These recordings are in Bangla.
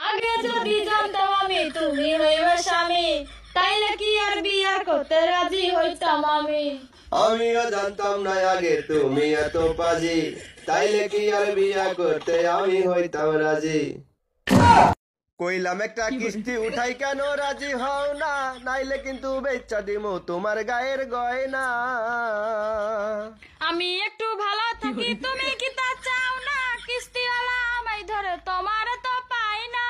আগে যদি জানতাম আমি তুমি হইবে স্বামী, তাইলে কি আর বিয়া করতে রাজি হইতাম আমি। আমিও জানতাম না আগে তুমি এত পাজি, তাইলে কি আর বিয়া করতে আমি হইতাম রাজি। কইলাম একটা কিস্তি উঠাই কেন রাজি হও না, নাইলে কিন্তু বেচা দিমু তোমার গায়ের গয়না। আমি একটু ভালো থাকি তুমি কি তা চাও না, কিস্তিওয়ালা আমায় ধরে তোমার তো পাই না।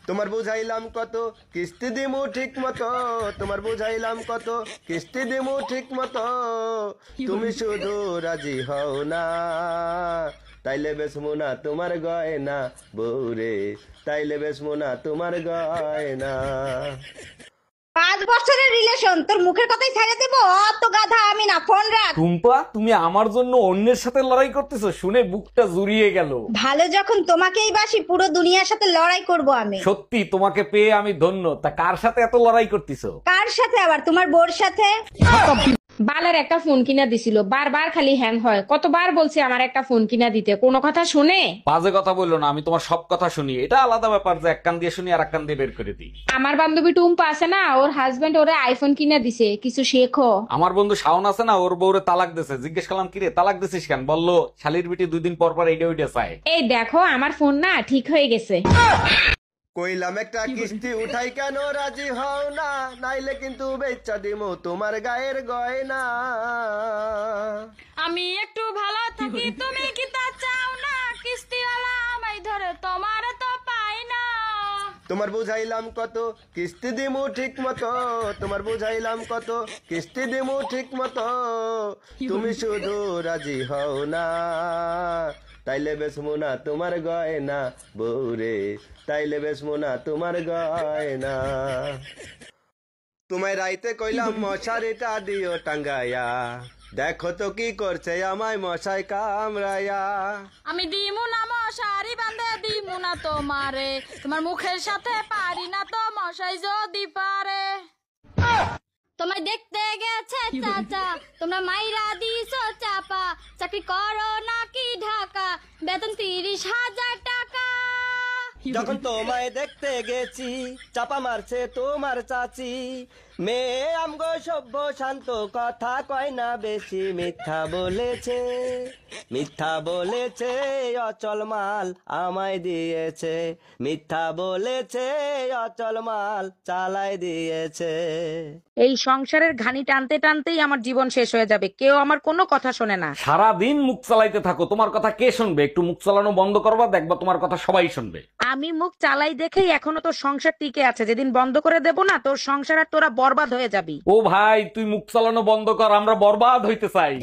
তোমার বুঝাইলাম কত কিস্তি দিমু ঠিক মতো, তোমার বুঝাইলাম কত কিস্তি দিমু ঠিক মতো, তুমি শুধু রাজি হও না, তাইলে বেসমু না তোমার গয়না বউরে, তাইলে বেসমু না তোমার গয়না। 5 বছরের রিলেশন, তোর মুখের কথাই ছেড়ে দেবো? অত গাধা আমি না, ফোন রাখ। টুম্পা, তুমি আমার জন্য অন্যের সাথে লড়াই করতেছো শুনে বুকটা জুড়িয়ে গেল। ভালো যখন তোমাকেই বাসি, পুরো দুনিয়ার সাথে লড়াই করব আমি। সত্যি তোমাকে পেয়ে আমি ধন্য। তা কার সাথে এত লড়াই করতেছো? কার সাথে আবার? তোমার বোর সাথে। বালের একটা ফোন কিনা দিছিল, বারবার খালি হ্যাং হয়। কতবার বলছি আমার একটা ফোন কিনা দিতে, কোনো কথা শুনে? বাজে কথা বললো না, আমি তোমার সব কথা শুনি। এটা আলাদা ব্যাপার যে এক কান দিয়ে শুনি আর এক কান দিয়ে বের করে দিই। আমার বান্ধবী টুম্পা আছে না, ওর হাজবেন্ড ওরে আইফোন কিনা দিছে, কিছু শেখো। আমার বন্ধু শাওন আছে না, ওর বউরে তালাক দিছে। জিজ্ঞেস করলাম কিরে তালাক দিছিস কেন, বললো শালির বিটি 2 দিন পর পর এইটা ওইটা চায়। এই দেখো আমার ফোন না ঠিক হয়ে গেছে। কইলাম একটা কিস্তি উঠাই কেন রাজি হও না, নাইলে কিন্তু বেচা দিমু তোমার গায়ের গয়না। আমি একটু ভালো থাকি তুমি কি তা চাও না, কিস্তিওয়ালা আমায় ধরে তোমার তো পাই না। তোমার বুঝাইলাম কত কিস্তি দিমু ঠিক মতো, তোমার বুঝাইলাম কত কিস্তি দিমু ঠিক মতো, তুমি শুধু রাজি হও না, তাইলে বেসমু না তোমার গয়না বউরে, তাইলে বেসমু না তোমার গয়না। তোমায় রাইতে কইলাম মশারিটা দিও টাঙ্গাইয়া, দেখো তো কি করছে আমায় মশাই কামড়াইয়া। আমি দিমু না মশারি বাঁধে দিমু না তোমারে, তোমার মুখের সাথে পারি না তো মশাই যদি পারে। তোমায় দেখতে গেছে চাচা, তোমরা মাইরা দিছো চাপা, চাকরি করো নাকি ঢাকা, বেতন 30,000 টাকা। যখন তোমায় দেখতে গেছি চাপা মারছে তোমার চাচি, মেয়ে আমগো সভ্য শান্ত কথা কয় না বেশি, মিথ্যা বলেছে মিথ্যা বলেছে, অচল মাল আমায় দিয়েছে, মিথ্যা বলেছে অচল মাল চালাই দিয়েছে। এই সংসারের ঘানি টানতে টানতেই আমার জীবন শেষ হয়ে যাবে, কেউ আমার কোনো কথা শোনে না। সারাদিন মুখ চালাইতে থাকো, তোমার কথা কে শুনবে? একটু মুখ চালানো বন্ধ করবা, দেখবা তোমার কথা সবাই শুনবে। আমি মুখ চালাই দেখেই এখনো তোর সংসার টিকে আছে, যেদিন বন্ধ করে দেব না তোর সংসার আর তোরা বরবাদ হয়ে যাবি। ও ভাই, তুই মুখ চালানো বন্ধ কর, আমরা বরবাদ হইতে চাই।